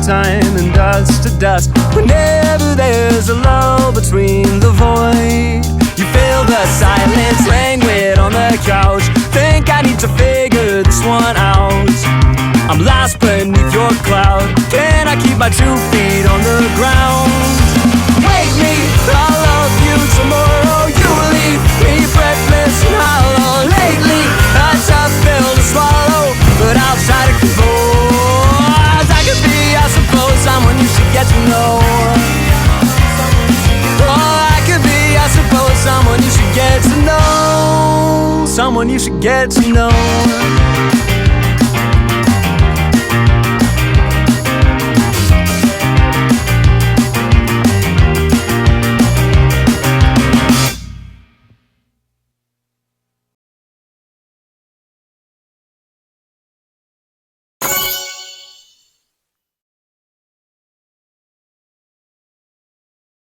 time and dust to dust. Whenever there's a lull between the void, you feel the silence languid on the couch. Think I need to figure this one out. I'm lost beneath your cloud. Can I keep my 2 feet on the ground? Wake me, I'll love you tomorrow. You leave me breathless and hollow. Lately, a tough pill to swallow, but I'll try to compose. I could be, I suppose, someone you should get to know. Oh, I could be, I suppose, someone you should get to know. Someone you should get to know.